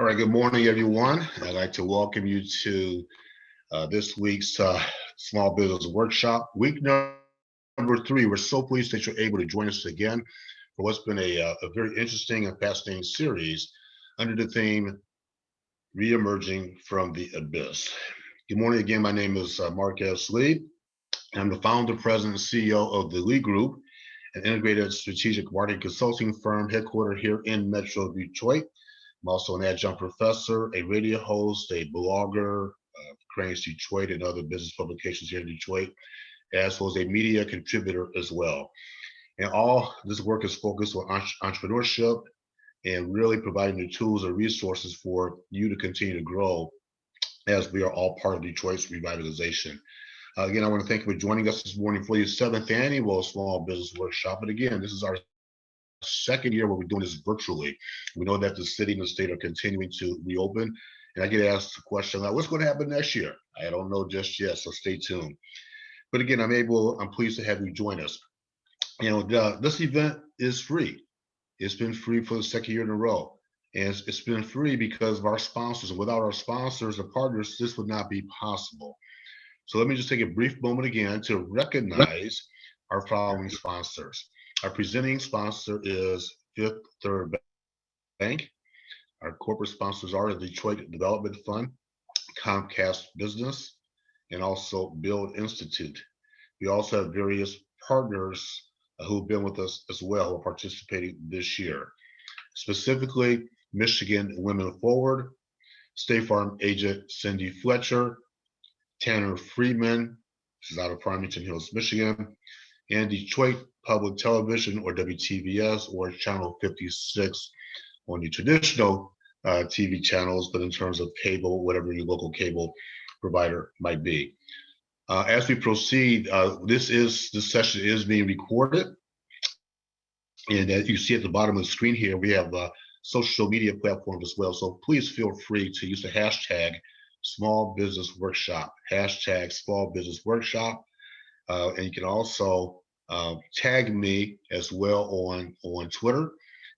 All right, good morning, everyone. I'd like to welcome you to this week's Small Business Workshop, week number 3. We're so pleased that you're able to join us again for what's been a very interesting and fascinating series under the theme, Reemerging from the Abyss. Good morning again. My name is Marquez Lee. I'm the founder, president, and CEO of the Lee Group, an integrated strategic marketing consulting firm headquartered here in Metro Detroit. I'm also an adjunct professor, a radio host, a blogger, Cranes Detroit and other business publications here in Detroit, as well as a media contributor as well. And all this work is focused on entrepreneurship and really providing the tools and resources for you to continue to grow as we are all part of Detroit's revitalization. Again, I want to thank you for joining us this morning for the 7th annual Small Business Workshop. But again, this is our second year where we're doing this virtually. We know that the city and the state are continuing to reopen, and I get asked the question, like, what's going to happen next year? I don't know just yet, so stay tuned. But again, I'm pleased to have you join us. This event is free. It's been free for the second year in a row, and it's been free because of our sponsors. And without our sponsors or partners, this would not be possible. So let me just take a brief moment again to recognize our following sponsors. Our presenting sponsor is Fifth Third Bank. Our corporate sponsors are the Detroit Development Fund, Comcast Business, and also Build Institute. We also have various partners who've been with us as well, who are participating this year. Specifically, Michigan Women Forward, State Farm agent Cindy Fletcher, Tanner Friedman, which is out of Farmington Hills, Michigan, and Detroit Public Television, or WTVS, or Channel 56 on the traditional TV channels, but in terms of cable, whatever your local cable provider might be. As we proceed, this session is being recorded, and as you see at the bottom of the screen here, we have social media platforms as well. So please feel free to use the hashtag Small Business Workshop, hashtag Small Business Workshop, and you can also tag me as well on Twitter.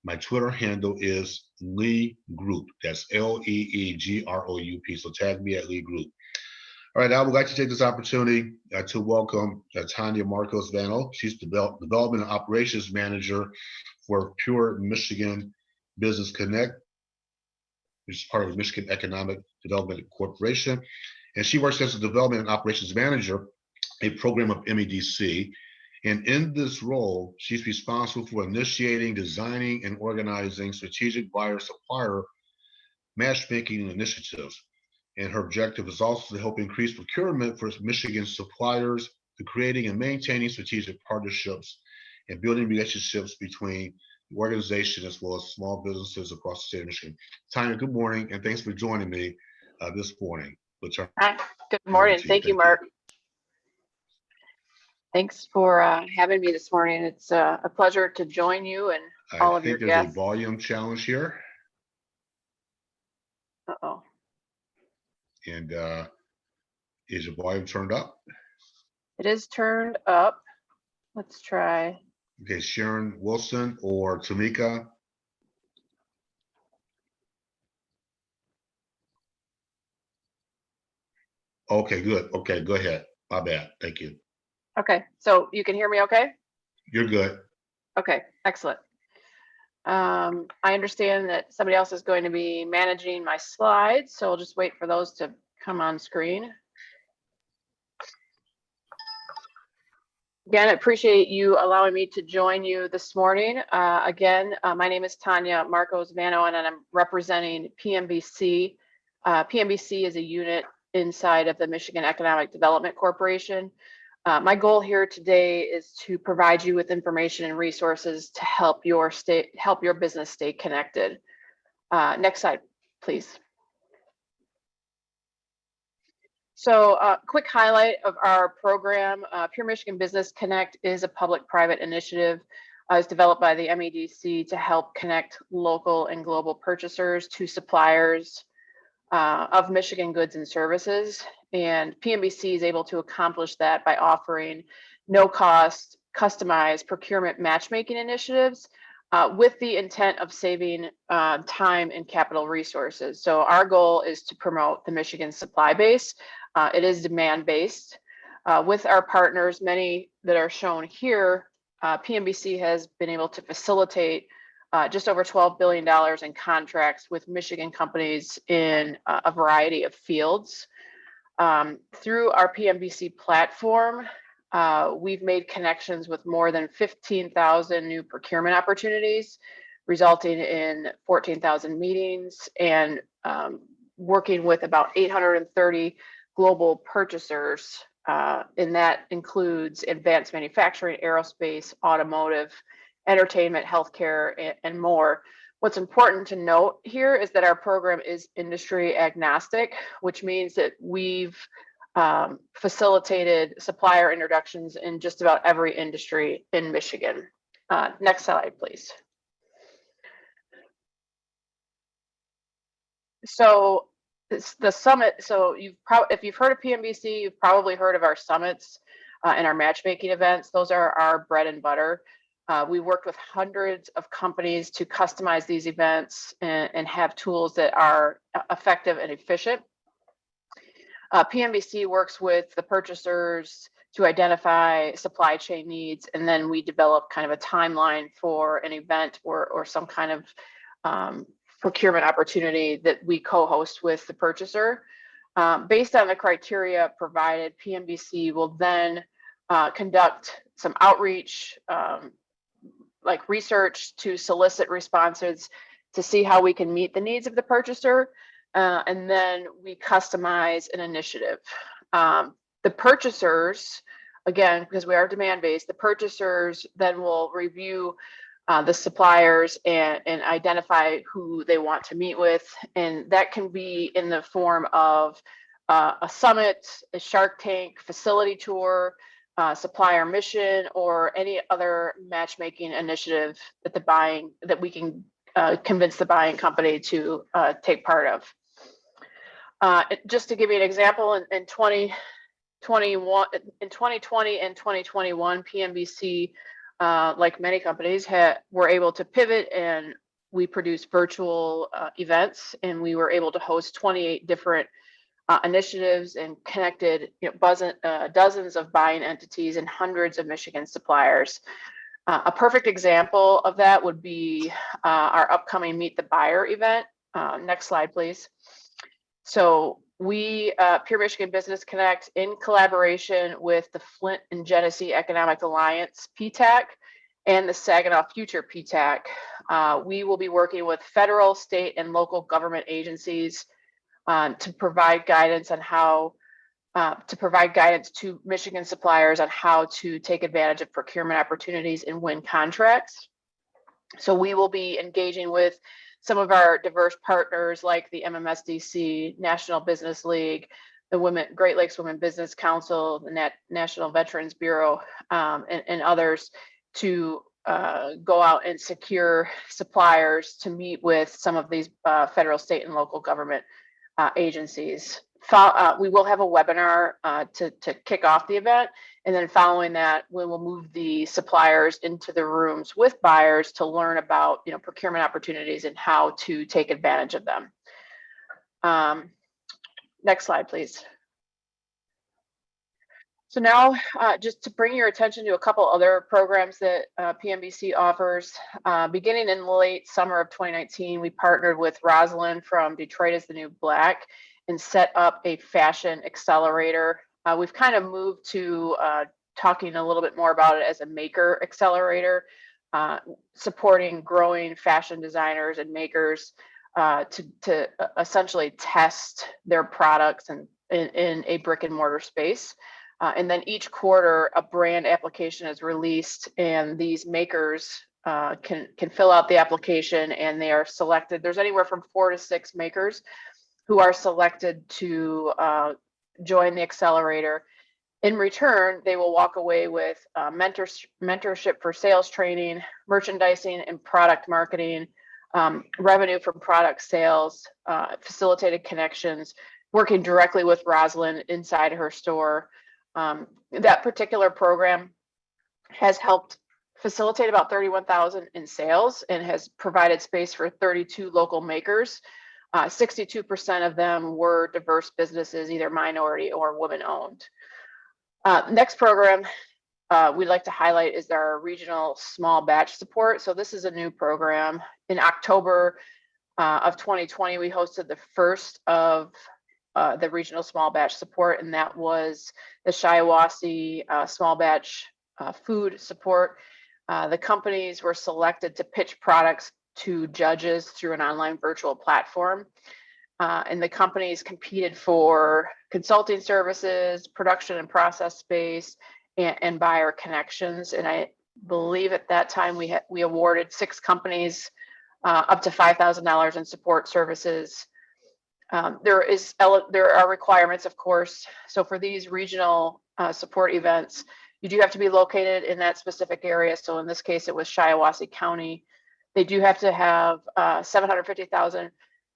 My Twitter handle is Lee Group. That's LEEGROUP. So tag me at Lee Group. All right, I would like to take this opportunity to welcome Tanya Marcos-Vano. She's Development and Operations Manager for Pure Michigan Business Connect, which is part of Michigan Economic Development Corporation. And she works as a Development and Operations Manager, a program of MEDC. And in this role, she's responsible for initiating, designing, and organizing strategic buyer-supplier matchmaking initiatives. And her objective is also to help increase procurement for Michigan suppliers, to creating and maintaining strategic partnerships and building relationships between the organization as well as small businesses across the state of Michigan. Tanya, good morning, and thanks for joining me this morning. Hi, good morning. Thank you, Mark. Thanks for having me this morning. It's a pleasure to join you and all of your guests. I think there's a volume challenge here. Uh-oh. And is your volume turned up? It is turned up. Let's try. Okay, Sharon Wilson or Tamika. Okay, good. Okay, go ahead. My bad. Thank you. Okay, so you can hear me okay? You're good. Okay, excellent. I understand that somebody else is going to be managing my slides, so I'll just wait for those to come on screen. Again, I appreciate you allowing me to join you this morning. My name is Tanya Marcos-Vano, and I'm representing PMBC. PMBC is a unit inside of the Michigan Economic Development Corporation. My goal here today is to provide you with information and resources to help your business stay connected. Next slide, please. So quick highlight of our program. Pure Michigan Business Connect is a public-private initiative. It's developed by the MEDC to help connect local and global purchasers to suppliers of Michigan goods and services. And PMBC is able to accomplish that by offering no-cost, customized procurement matchmaking initiatives with the intent of saving time and capital resources. So our goal is to promote the Michigan supply base. It is demand-based. With our partners, many that are shown here, PMBC has been able to facilitate just over $12 billion in contracts with Michigan companies in a variety of fields. Through our PMBC platform, we've made connections with more than 15,000 new procurement opportunities, resulting in 14,000 meetings and working with about 830 global purchasers. And that includes advanced manufacturing, aerospace, automotive, entertainment, healthcare, and more. What's important to note here is that our program is industry agnostic, which means that we've facilitated supplier introductions in just about every industry in Michigan. Next slide, please. So the summit, so if you've heard of PMBC, you've probably heard of our summits and our matchmaking events. Those are our bread and butter. We worked with hundreds of companies to customize these events and have tools that are effective and efficient. PMBC works with the purchasers to identify supply chain needs, and then we develop kind of a timeline for an event or some kind of procurement opportunity that we co-host with the purchaser. Based on the criteria provided, PMBC will then conduct some outreach, like research to solicit responses to see how we can meet the needs of the purchaser. And then we customize an initiative. The purchasers, again, because we are demand-based, the purchasers then will review the suppliers and identify who they want to meet with. And that can be in the form of a summit, a Shark Tank facility tour, supplier mission, or any other matchmaking initiative that we can convince the buying company to take part of. Just to give you an example, in 2020 and 2021, PMBC, like many companies, were able to pivot, and we produced virtual events, and we were able to host 28 different initiatives and connected dozens of buying entities and hundreds of Michigan suppliers. A perfect example of that would be our upcoming Meet the Buyer event. Next slide, please. So we, Pure Michigan Business Connect, in collaboration with the Flint and Genesee Economic Alliance, PTAC, and the Saginaw Future PTAC, we will be working with federal, state, and local government agencies to provide guidance on how to Michigan suppliers on how to take advantage of procurement opportunities and win contracts. So we will be engaging with some of our diverse partners like the MMSDC, National Business League, the Great Lakes Women Business Council, the National Veterans Bureau, and others to go out and secure suppliers to meet with some of these federal, state, and local government agencies. We will have a webinar to kick off the event, and then following that, we will move the suppliers into the rooms with buyers to learn about procurement opportunities and how to take advantage of them. Next slide, please. So now, just to bring your attention to a couple other programs that PMBC offers. Beginning in late summer of 2019, we partnered with Rosalind from Detroit is the New Black and set up a fashion accelerator. We've kind of moved to talking a little bit more about it as a maker accelerator, supporting growing fashion designers and makers to essentially test their products in a brick and mortar space. And then each quarter, a brand application is released, and these makers can fill out the application, and they are selected. There's anywhere from 4 to 6 makers who are selected to join the accelerator. In return, they will walk away with mentorship for sales training, merchandising and product marketing, revenue from product sales, facilitated connections, working directly with Rosalind inside her store. That particular program has helped facilitated about 31,000 in sales and has provided space for 32 local makers. 62% of them were diverse businesses, either minority or women-owned. Next program we'd like to highlight is our regional small batch support. So this is a new program. In October of 2020, we hosted the first of the regional small batch support, and that was the Shiawassee small batch food support. The companies were selected to pitch products to judges through an online virtual platform. And the companies competed for consulting services, production and process space, and buyer connections. And I believe at that time we awarded 6 companies up to $5,000 in support services. There are requirements, of course. So for these regional support events, you do have to be located in that specific area. So in this case, it was Shiawassee County. They do have to have 750,000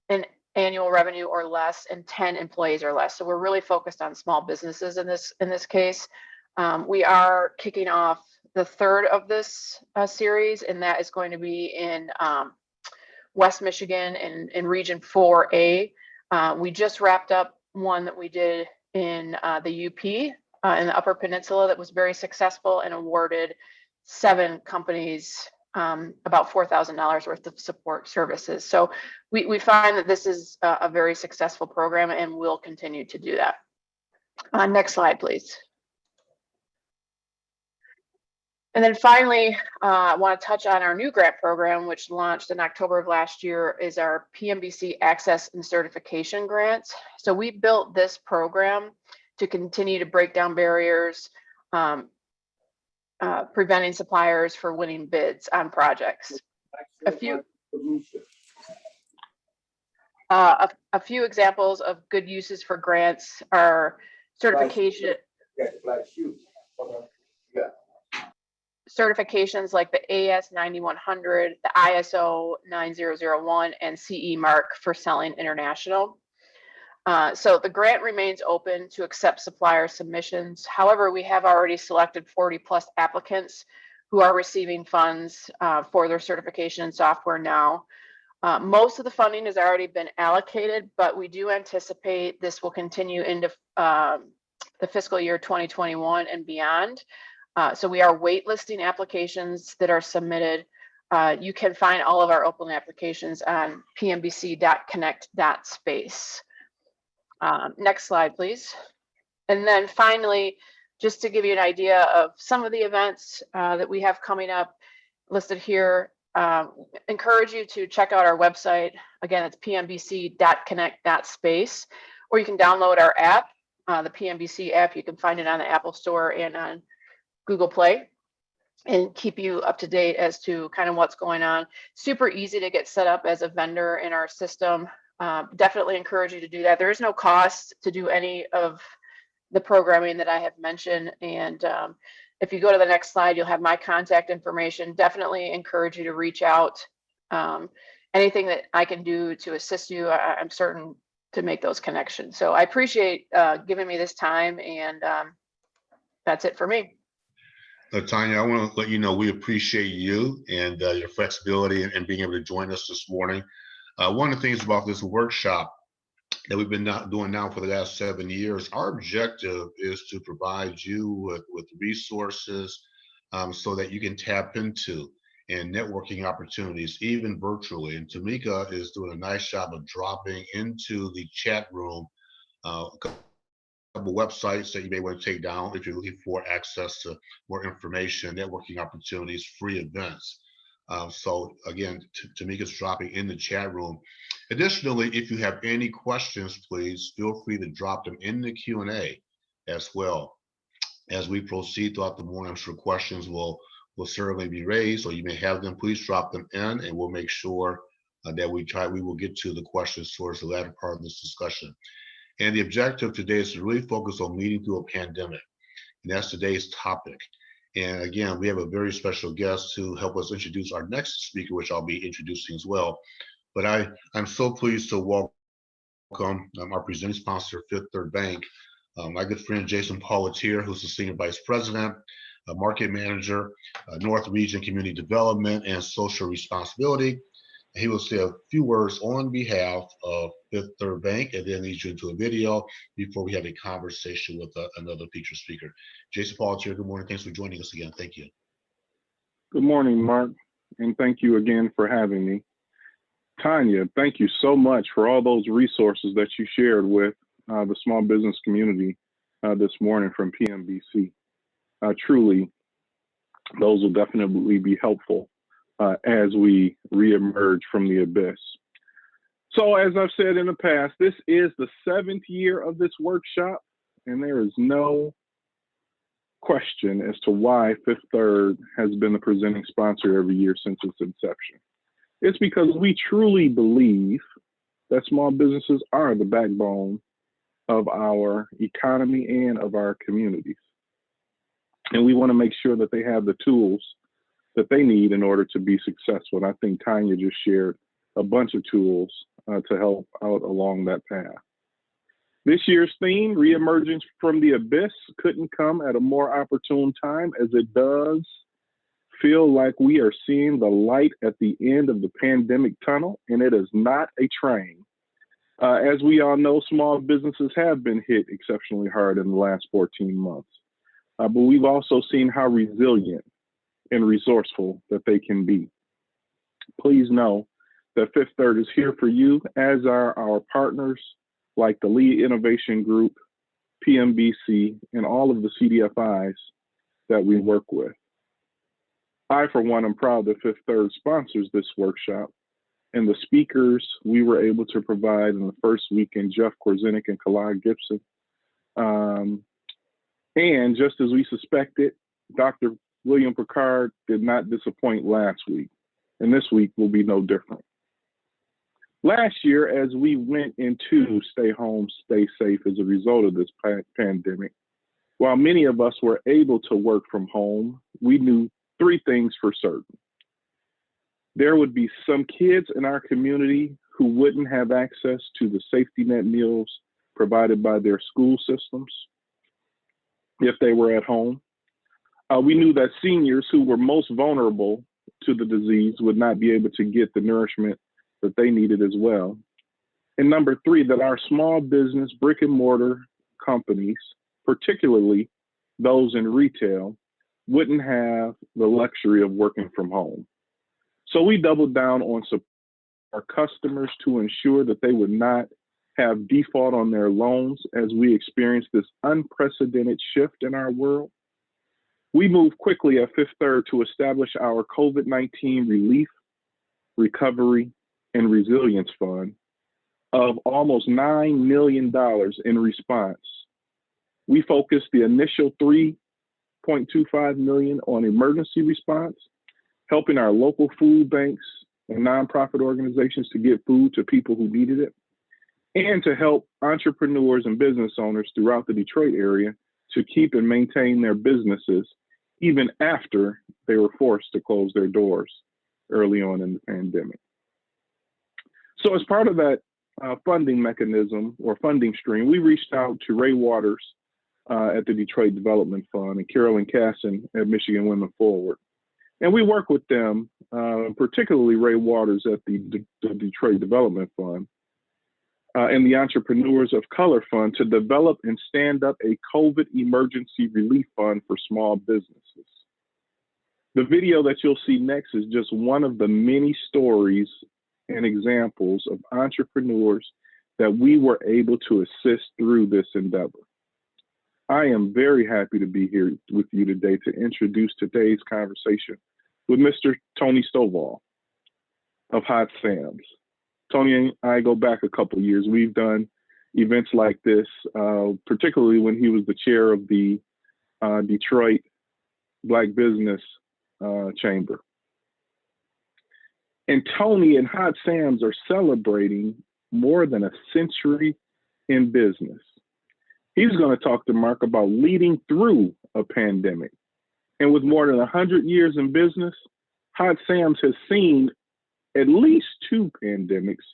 in annual revenue or less and 10 employees or less. So we're really focused on small businesses in this case. We are kicking off the third of this series, and that is going to be in West Michigan in Region 4A. We just wrapped up one that we did in the UP in the Upper Peninsula that was very successful and awarded 7 companies about $4,000 worth of support services. So we find that this is a very successful program, and we'll continue to do that. Next slide, please. And then finally, I want to touch on our new grant program, which launched in October of last year, is our PMBC Access and Certification Grant. So we built this program to continue to break down barriers, preventing suppliers for winning bids on projects. A few examples of good uses for grants are certification. Certifications like the AS 9100, the ISO 9001, and CE mark for selling international. So the grant remains open to accept supplier submissions. However, we have already selected 40 plus applicants who are receiving funds for their certification software now. Most of the funding has already been allocated, but we do anticipate this will continue into the fiscal year 2021 and beyond. So we are waitlisting applications that are submitted. You can find all of our open applications on pmbc.connect.space. Next slide, please. And then finally, just to give you an idea of some of the events that we have coming up listed here, encourage you to check out our website. Again, it's pmbc.connect.space, or you can download our app, the PMBC app. You can find it on the Apple Store and on Google Play, and keep you up to date as to kind of what's going on. Super easy to get set up as a vendor in our system. Definitely encourage you to do that. There is no cost to do any of the programming that I have mentioned. And if you go to the next slide, you'll have my contact information. Definitely encourage you to reach out. Anything that I can do to assist you, I'm certain to make those connections. So I appreciate giving me this time, and that's it for me. Tanya, I want to let you know we appreciate you and your flexibility and being able to join us this morning. One of the things about this workshop that we've been doing now for the last 7 years, our objective is to provide you with resources so that you can tap into and networking opportunities, even virtually. And Tamika is doing a nice job of dropping into the chat room a couple websites that you may want to take down if you're looking for access to more information, networking opportunities, free events. So again, Tamika's dropping in the chat room. Additionally, if you have any questions, please feel free to drop them in the Q&A as well. As we proceed throughout the morning, I'm sure questions will certainly be raised, or you may have them. Please drop them in, and we'll make sure that we will get to the questions towards the latter part of this discussion. And the objective today is to really focus on leading through a pandemic, and that's today's topic. And again, we have a very special guest to help us introduce our next speaker, which I'll be introducing as well. But I'm so pleased to welcome our presenting sponsor, Fifth Third Bank, my good friend Jason Paulatier, who's the Senior Vice President. Market Manager, North Region Community Development and Social Responsibility. He will say a few words on behalf of Fifth Third Bank and then lead you into a video before we have a conversation with another featured speaker. Jason Paul here, good morning. Thanks for joining us again. Thank you. Good morning, Mark, and thank you again for having me. Tanya, thank you so much for all those resources that you shared with the small business community this morning from PMBC. Truly, those will definitely be helpful as we reemerge from the abyss. So as I've said in the past, this is the 7th year of this workshop, and there is no question as to why Fifth Third has been the presenting sponsor every year since its inception. It's because we truly believe that small businesses are the backbone of our economy and of our communities. And we want to make sure that they have the tools that they need in order to be successful. And I think Tanya just shared a bunch of tools to help out along that path. This year's theme, Reemergence from the Abyss, couldn't come at a more opportune time, as it does feel like we are seeing the light at the end of the pandemic tunnel, and it is not a train. As we all know, small businesses have been hit exceptionally hard in the last 14 months, but we've also seen how resilient and resourceful that they can be. Please know that Fifth Third is here for you, as are our partners like the Lead Innovation Group, PMBC, and all of the CDFIs that we work with. I, for one, am proud that Fifth Third sponsors this workshop, and the speakers we were able to provide in the first weekend, Jeff Korzenik and Kalai Gibson. And just as we suspected, Dr. William Picard did not disappoint last week, and this week will be no different. Last year, as we went into stay home, stay safe as a result of this pandemic, while many of us were able to work from home, we knew 3 things for certain. There would be some kids in our community who wouldn't have access to the safety net meals provided by their school systems if they were at home. We knew that seniors who were most vulnerable to the disease would not be able to get the nourishment that they needed as well. And number 3, that our small business brick and mortar companies, particularly those in retail, wouldn't have the luxury of working from home. So we doubled down on support our customers to ensure that they would not have default on their loans as we experienced this unprecedented shift in our world. We moved quickly at Fifth Third to establish our COVID-19 relief, recovery, and resilience fund of almost $9 million in response. We focused the initial $3.25 million on emergency response, helping our local food banks and nonprofit organizations to get food to people who needed it, and to help entrepreneurs and business owners throughout the Detroit area to keep and maintain their businesses even after they were forced to close their doors early on in the pandemic. So as part of that funding mechanism or funding stream, we reached out to Ray Waters at the Detroit Development Fund and Carolyn Casson at Michigan Women Forward. And we work with them, particularly Ray Waters at the Detroit Development Fund and the Entrepreneurs of Color Fund to develop and stand up a COVID emergency relief fund for small businesses. The video that you'll see next is just one of the many stories and examples of entrepreneurs that we were able to assist through this endeavor. I am very happy to be here with you today to introduce today's conversation with Mr. Tony Stovall of Hot Sam's. Tony and I go back a couple of years. We've done events like this, particularly when he was the chair of the Detroit Black Business Chamber. And Tony and Hot Sam's are celebrating more than a century in business. He's going to talk to Mark about leading through a pandemic. And with more than 100 years in business, Hot Sam's has seen at least 2 pandemics,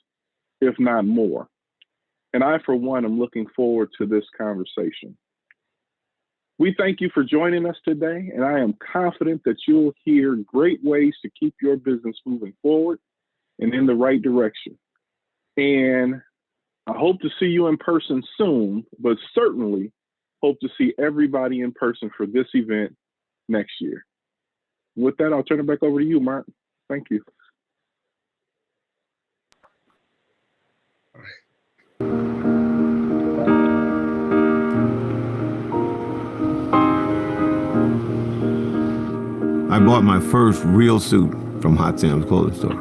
if not more. And I, for one, am looking forward to this conversation. We thank you for joining us today, and I am confident that you'll hear great ways to keep your business moving forward and in the right direction. And I hope to see you in person soon, but certainly hope to see everybody in person for this event next year. With that, I'll turn it back over to you, Mark. Thank you. All right. I bought my first real suit from Hot Sam's clothing store.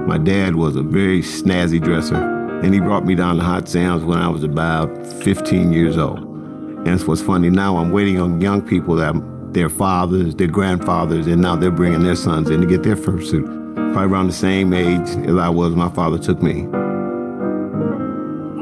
My dad was a very snazzy dresser, and he brought me down to Hot Sam's when I was about 15 years old. And it's what's funny, now I'm waiting on young people that their fathers, their grandfathers, and now they're bringing their sons in to get their first suit. Probably around the same age as I was, my father took me.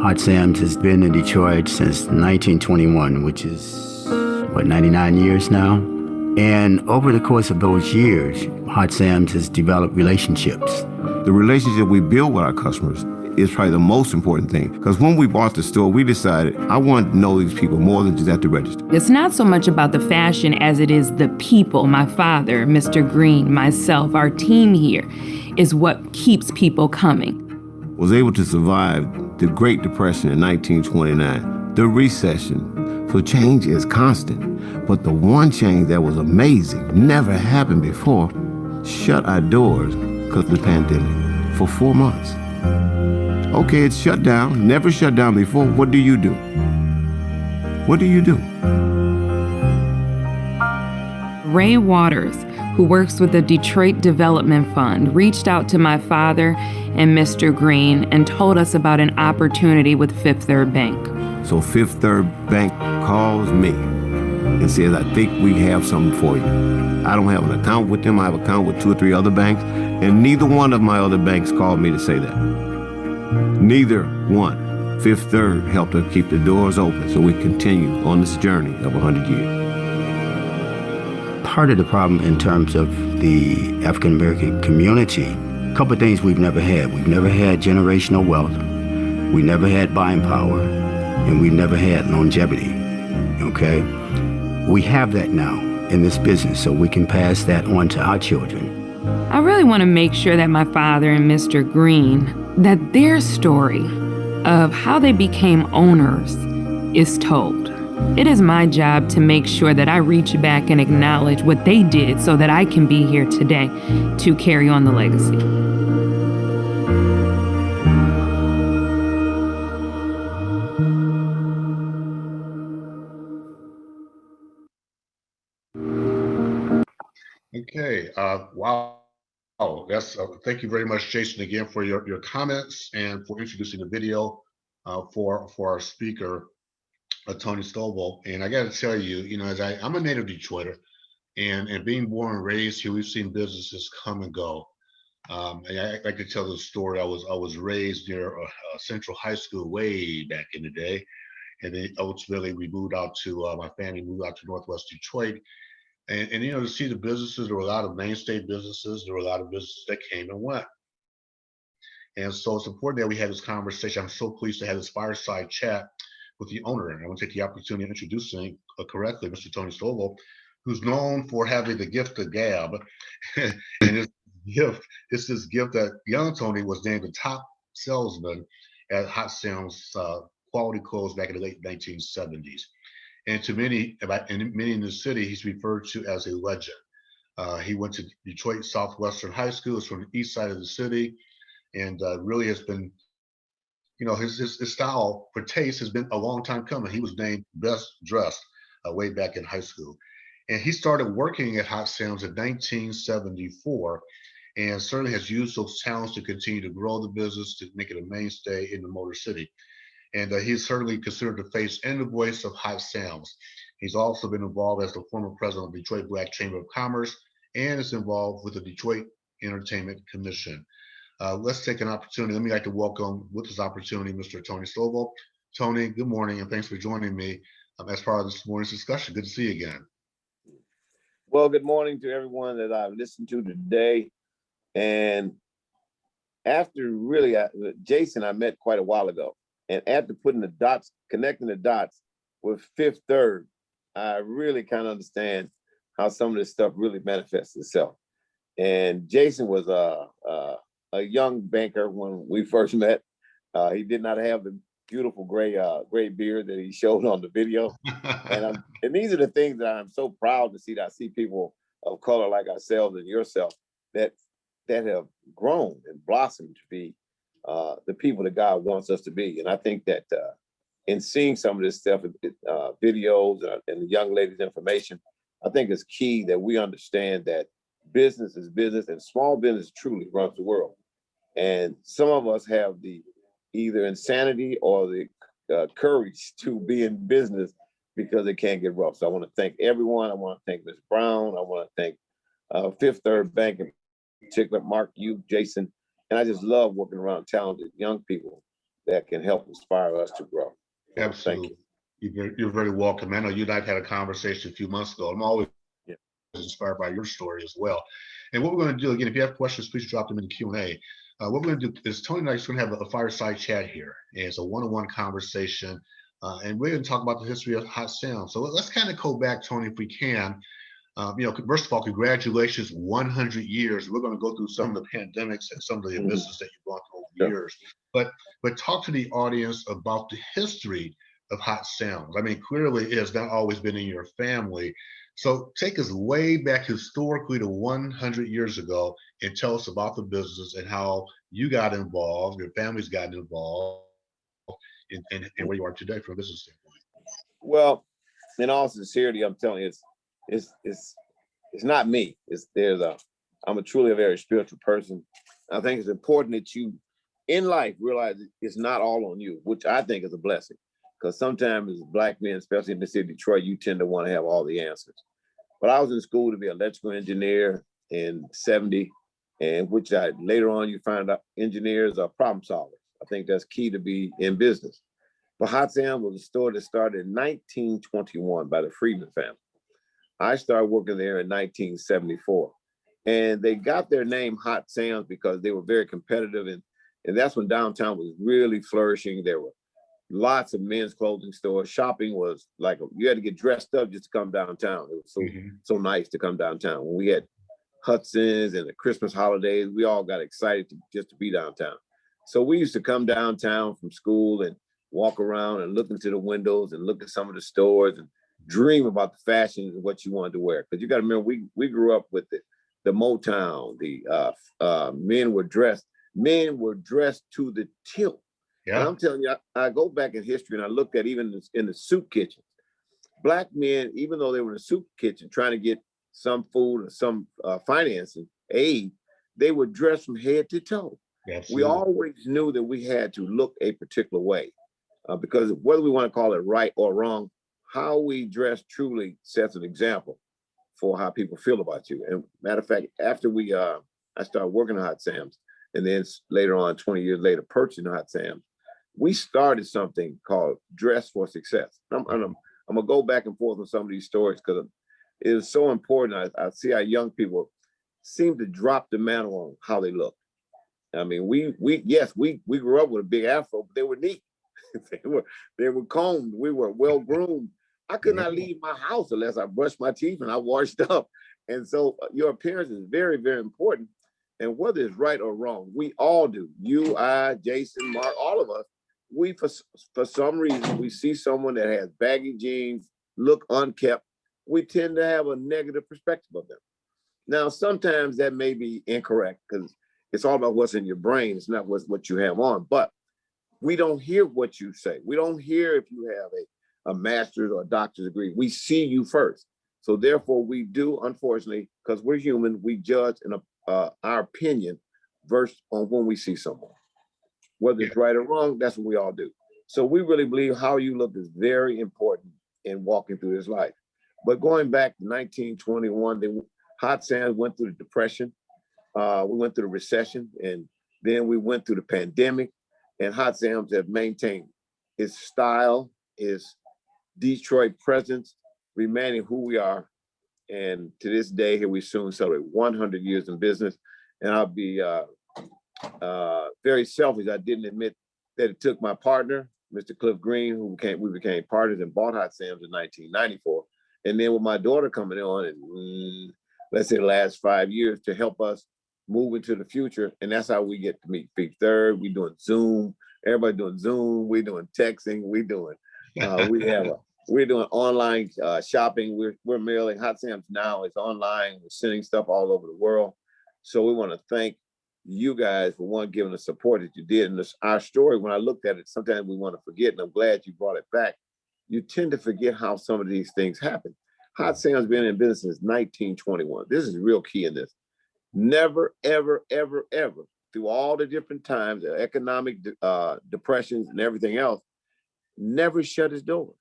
Hot Sam's has been in Detroit since 1921, which is, 99 years now? And over the course of those years, Hot Sam's has developed relationships. The relationship we build with our customers is probably the most important thing. Because when we bought the store, we decided, I want to know these people more than just at the register. It's not so much about the fashion as it is the people. My father, Mr. Green, myself, our team here is what keeps people coming. Was able to survive the Great Depression in 1929, the recession. So change is constant. But the one change that was amazing, never happened before, shut our doors because of the pandemic for 4 months. Okay, it's shut down, never shut down before. What do you do? What do you do? Ray Waters, who works with the Detroit Development Fund, reached out to my father and Mr. Green and told us about an opportunity with Fifth Third Bank. So Fifth Third Bank calls me and says, I think we have something for you. I don't have an account with them. I have an account with 2 or 3 other banks, and neither one of my other banks called me to say that. Neither one. Fifth Third helped us keep the doors open so we continue on this journey of 100 years. Part of the problem in terms of the African American community, a couple of things we've never had. We've never had generational wealth, we never had buying power, and we never had longevity, okay? We have that now in this business, so we can pass that on to our children. I really want to make sure that my father and Mr. Green, that their story of how they became owners is told. It is my job to make sure that I reach back and acknowledge what they did so that I can be here today to carry on the legacy. Okay. Wow. That's thank you very much, Jason, again for your comments and for introducing the video for our speaker, Tony Stovall. And I got to tell you, as I'm a native Detroiter, and being born and raised here, we've seen businesses come and go. And I like to tell the story. I was raised near Central High School way back in the day, and then ultimately we moved out to my family moved out to Northwest Detroit. And to see the businesses, there were a lot of mainstay businesses. There were a lot of businesses that came and went. And so it's important that we had this conversation. I'm so pleased to have this fireside chat with the owner. And I want to take the opportunity of introducing correctly Mr. Tony Stovall, who's known for having the gift of gab. And his gift that young Tony was named the top salesman at Hot Sam's quality clothes back in the late 1970s. And to many in the city, he's referred to as a legend. He went to Detroit Southwestern High School. It's from the east side of the city, and really has been, his style for taste has been a long time coming. He was named best dressed way back in high school, and he started working at Hot Sam's in 1974, and certainly has used those talents to continue to grow the business to make it a mainstay in the Motor City. And he's certainly considered the face and the voice of Hot Sam's. He's also been involved as the former president of the Detroit Black Chamber of Commerce and is involved with the Detroit Entertainment Commission. Let's take an opportunity. Let me like to welcome with this opportunity, Mr. Tony Stovall. Tony, good morning, and thanks for joining me as part of this morning's discussion. Good to see you again. Well, good morning to everyone that I've listened to today. And after really, Jason, I met quite a while ago. And after connecting the dots with Fifth Third, I really kind of understand how some of this stuff really manifests itself. And Jason was a young banker when we first met. He did not have the beautiful gray beard that he showed on the video. And these are the things that I'm so proud to see, that I see people of color like ourselves and yourself that have grown and blossomed to be the people that God wants us to be. And I think that in seeing some of this stuff, videos and the young lady's information, I think it's key that we understand that business is business and small business truly runs the world. And some of us have the either insanity or the courage to be in business because it can't get rough. So I want to thank everyone. I want to thank Ms. Brown. I want to thank Fifth Third Bank in particular, Mark, you, Jason. And I just love working around talented young people that can help inspire us to grow. Absolutely. Thank you. You're very welcome. I know you and I had a conversation a few months ago. I'm always inspired by your story as well. And what we're going to do, again, if you have questions, please drop them in the Q&A. What we're going to do is Tony and I are going to have a fireside chat here. And it's a one-on-one conversation. And we're going to talk about the history of Hot Sounds. So let's kind of go back, Tony, if we can. First of all, congratulations, 100 years. We're going to go through some of the pandemics and some of the business that you've gone through over the years. But talk to the audience about the history of Hot Sounds. I mean, clearly it has not always been in your family. So take us way back historically to 100 years ago and tell us about the business and how you got involved, your family's gotten involved, and where you are today from a business standpoint. Well, in all sincerity, I'm telling you, it's not me. I'm truly a very spiritual person. I think it's important that you in life realize it's not all on you, which I think is a blessing. Because sometimes as Black men, especially in the city of Detroit, you tend to want to have all the answers. But I was in school to be an electrical engineer in 70, and which later on you find out engineers are problem solvers. I think that's key to be in business. But Hot Sounds was a store that started in 1921 by the Freedman family. I started working there in 1974. And they got their name Hot Sounds because they were very competitive. And that's when downtown was really flourishing. There were lots of men's clothing stores. Shopping was like, you had to get dressed up just to come downtown. It was so nice to come downtown. When we had Hudson's and the Christmas holidays, we all got excited just to be downtown. So we used to come downtown from school and walk around and look into the windows and look at some of the stores and dream about the fashions and what you wanted to wear. Because you got to remember, we grew up with the Motown. Men were dressed to the tilt. Yeah. And I'm telling you, I go back in history and I looked at even in the soup kitchens. Black men, even though they were in the soup kitchen trying to get some food or some financing aid, they were dressed from head to toe. Absolutely. We always knew that we had to look a particular way because whether we want to call it right or wrong, how we dress truly sets an example for how people feel about you. And matter of fact, after I started working at Hot Sam's, and then later on, 20 years later, purchasing Hot Sam's, we started something called Dress for Success. I'm gonna go back and forth on some of these stories because it is so important. I see our young people seem to drop the mantle on how they look. I mean, we grew up with a big afro, but they were neat. they were combed. We were well groomed. I could not leave my house unless I brushed my teeth and I washed up. And so your appearance is very, very important. And whether it's right or wrong, we all do. You, I, Jason, Mark, all of us. We, for some reason, we see someone that has baggy jeans, look unkept. We tend to have a negative perspective of them. Now, sometimes that may be incorrect because it's all about what's in your brain. It's not what you have on. But we don't hear what you say. We don't hear if you have a master's or a doctor's degree. We see you first. So therefore, we do, unfortunately, because we're human, we judge in our opinion versus on when we see someone. Whether it's right or wrong, that's what we all do. So we really believe how you look is very important in walking through this life. But going back to 1921, Hot Sands went through the Depression. We went through the recession, and then we went through the pandemic. And Hot Sands have maintained its style, its Detroit presence, remaining who we are. And to this day, here we soon celebrate 100 years in business. And I'll be very selfish. I didn't admit that it took my partner, Mr. Cliff Green, we became partners and bought Hot Sam's in 1994. And then with my daughter coming on, and let's say the last 5 years to help us move into the future. And that's how we get to meet Big Third. We doing Zoom. Everybody doing Zoom. We doing texting. We're doing online shopping. We're mailing Hot Sam's now. It's online. We're sending stuff all over the world. So we want to thank you guys for one giving the support that you did. And our story, when I looked at it, sometimes we want to forget, and I'm glad you brought it back. You tend to forget how some of these things happen. Hot Sam's been in business since 1921. This is real key in this. Never, ever, ever, ever, through all the different times, the economic depressions and everything else, never shut its doors.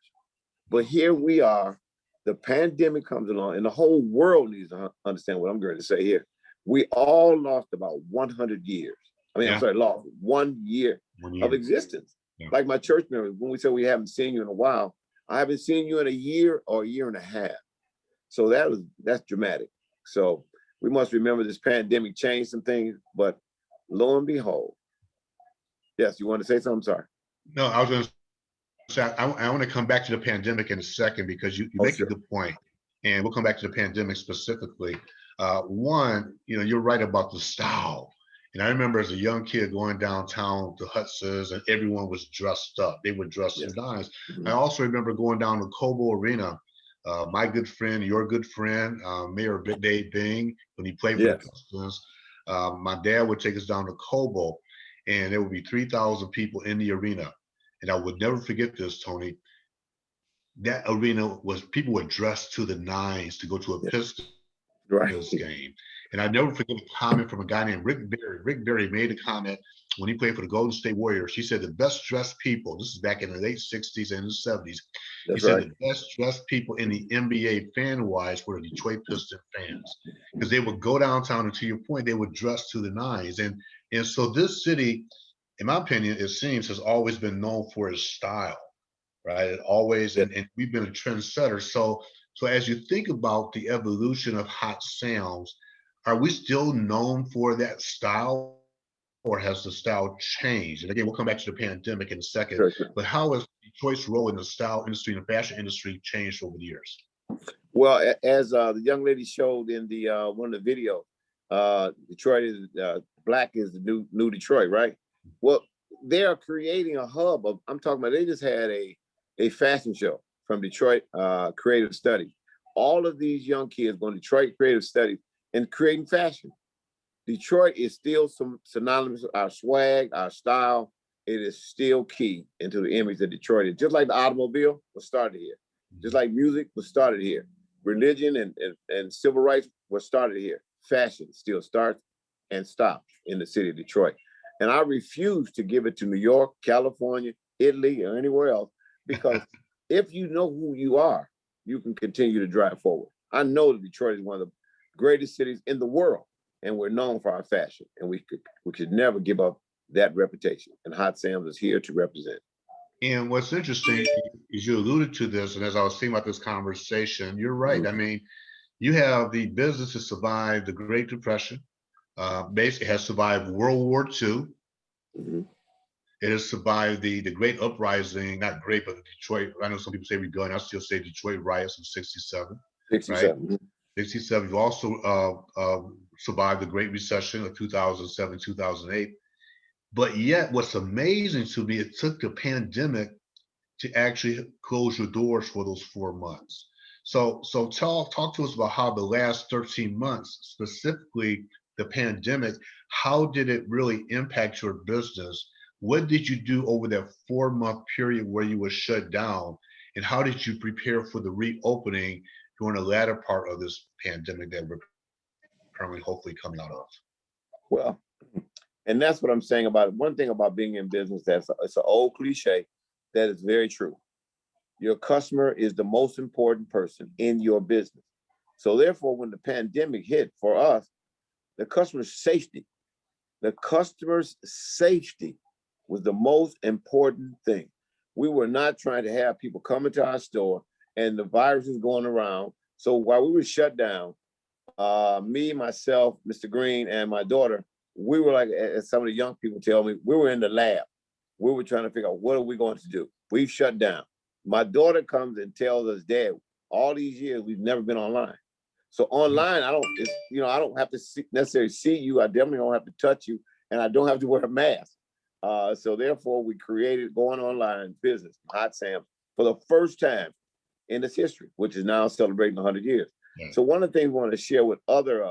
But here we are, the pandemic comes along, and the whole world needs to understand what I'm going to say here. We all lost about 100 years. Lost 1 year of existence. Yeah. Like my church members, when we say we haven't seen you in a while, I haven't seen you in a year or a year and a half. So that's dramatic. So we must remember this pandemic changed some things, but lo and behold. Yes, you want to say something? Sorry. No, I was going to say, I want to come back to the pandemic in a second, because you make a good point, and we'll come back to the pandemic specifically. One, you're right about the style. And I remember as a young kid going downtown to Hudson's, and everyone was dressed up. They were dressed to nines. Mm-hmm. I also remember going down to Cobo Arena. My good friend, your good friend, Mayor Dave Bing, when he played for the Pistons, my dad would take us down to Cobo, and there would be 3,000 people in the arena. And I would never forget this, Tony. That arena people were dressed to the nines to go to a Pistons game. And I never forget a comment from a guy named Rick Barry. Rick Barry made a comment when he played for the Golden State Warriors. He said the best dressed people, this is back in the late 60s and the 70s, he said the best dressed people in the NBA fan-wise were the Detroit Pistons fans, because they would go downtown, and to your point, they would dress to the nines. And so this city, in my opinion, it seems, has always been known for its style, right? It always, and we've been a trendsetter. So as you think about the evolution of Hot Sam's, are we still known for that style, or has the style changed? And again, we'll come back to the pandemic in a second. Sure. But how has Detroit's role in the style industry and the fashion industry changed over the years? Well, as the young lady showed in the one of the videos, Detroit is black is the new Detroit, right? Well, they are creating a hub of. I'm talking about. They just had a fashion show from Detroit Creative Studies. All of these young kids going to Detroit Creative Studies and creating fashion. Detroit is still synonymous with our swag, our style. It is still key into the image of Detroit. Just like the automobile was started here. Just like music was started here. Religion and civil rights was started here. Fashion still starts and stops in the city of Detroit. And I refuse to give it to New York, California, Italy, or anywhere else, because if you know who you are, you can continue to drive forward. I know that Detroit is one of the greatest cities in the world, and we're known for our fashion, and we could never give up that reputation. And Hot Sam's is here to represent. And what's interesting is you alluded to this, and as I was thinking about this conversation, you're right. Mm-hmm. I mean, you have the business that survived the Great Depression, basically has survived World War II. Mm-hmm. It has survived the Great Uprising, not great, but the Detroit, I know some people say rebellion, I still say Detroit riots of 67. 67. Right? 67. You also survived the Great Recession of 2007, 2008. But yet, what's amazing to me, it took the pandemic to actually close your doors for those 4 months. So talk to us about how the last 13 months, specifically the pandemic, how did it really impact your business? What did you do over that 4-month period where you were shut down? And how did you prepare for the reopening during the latter part of this pandemic that we're currently hopefully coming out of? Well, and that's what I'm saying about it. One thing about being in business, it's an old cliche that is very true. Your customer is the most important person in your business. So therefore, when the pandemic hit for us, the customer's safety was the most important thing. We were not trying to have people come into our store and the virus is going around. So while we were shut down, me, myself, Mr. Green, and my daughter, we were like, as some of the young people tell me, we were in the lab. We were trying to figure out what are we going to do. We've shut down. My daughter comes and tells us, Dad, all these years, we've never been online. So online, I don't have to necessarily see you. I definitely don't have to touch you, and I don't have to wear a mask. So therefore, we created going online business, Hot Sam's, for the first time in its history, which is now celebrating 100 years. Yeah. So one of the things we want to share with other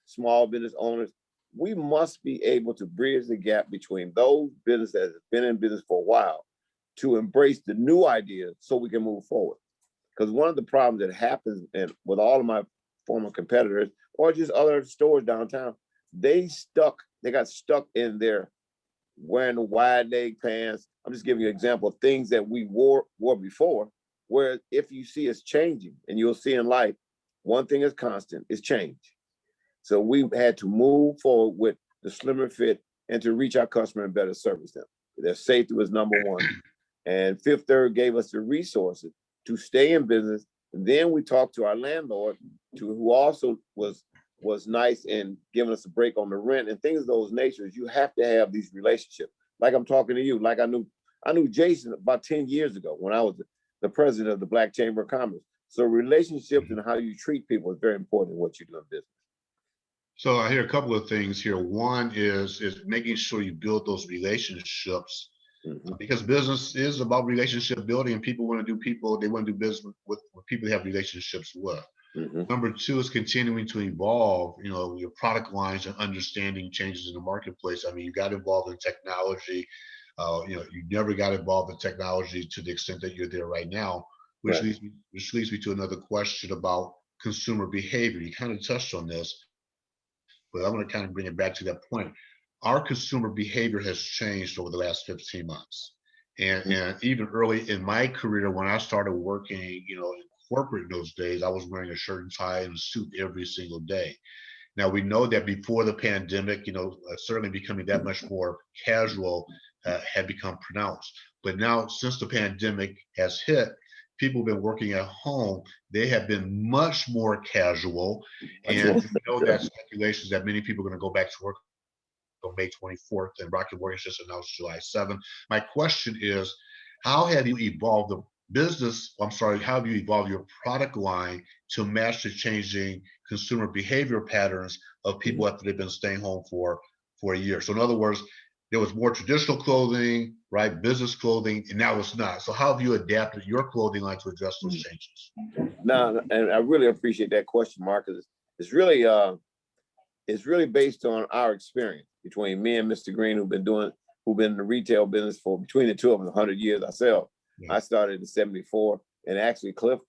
small business owners, we must be able to bridge the gap between those businesses that have been in business for a while to embrace the new ideas so we can move forward. Because one of the problems that happens with all of my former competitors or just other stores downtown, they got stuck in their wearing the wide leg pants. I'm just giving you an example of things that we wore before, where if you see it's changing, and you'll see in life, one thing is constant, is change. So we've had to move forward with the slimmer fit and to reach our customer and better service them. Their safety was number one. And Fifth Third gave us the resources to stay in business. And then we talked to our landlord, who also was nice in giving us a break on the rent and things of those natures. You have to have these relationships. Like I'm talking to you, like I knew Jason about 10 years ago when I was the president of the Black Chamber of Commerce. So relationships and how you treat people is very important in what you do in business. So I hear a couple of things here. One is making sure you build those relationships, because business is about relationship building, and they want to do business with people they have relationships with. Number two is continuing to evolve, your product lines and understanding changes in the marketplace. I mean, you got involved in technology. You never got involved in technology to the extent that you're there right now, which leads me to another question about consumer behavior. You kind of touched on this, but I'm going to kind of bring it back to that point. Our consumer behavior has changed over the last 15 months. And even early in my career, when I started working, in corporate in those days, I was wearing a shirt and tie and a suit every single day. Now, we know that before the pandemic, certainly becoming that much more casual had become pronounced. But now, since the pandemic has hit, people have been working at home. They have been much more casual. And we know that speculations that many people are going to go back to work on May 24th, and Rocket Mortgage just announced July 7th. My question is, how have you evolved how have you evolved your product line to match the changing consumer behavior patterns of people after they've been staying home for a year? So in other words, there was more traditional clothing, right? Business clothing, and now it's not. So how have you adapted your clothing line to address those changes? No, and I really appreciate that question, Mark. It's really based on our experience between me and Mr. Green, who've been in the retail business for between the two of them 100 years ourselves. Yeah. I started in '74, and actually Cliff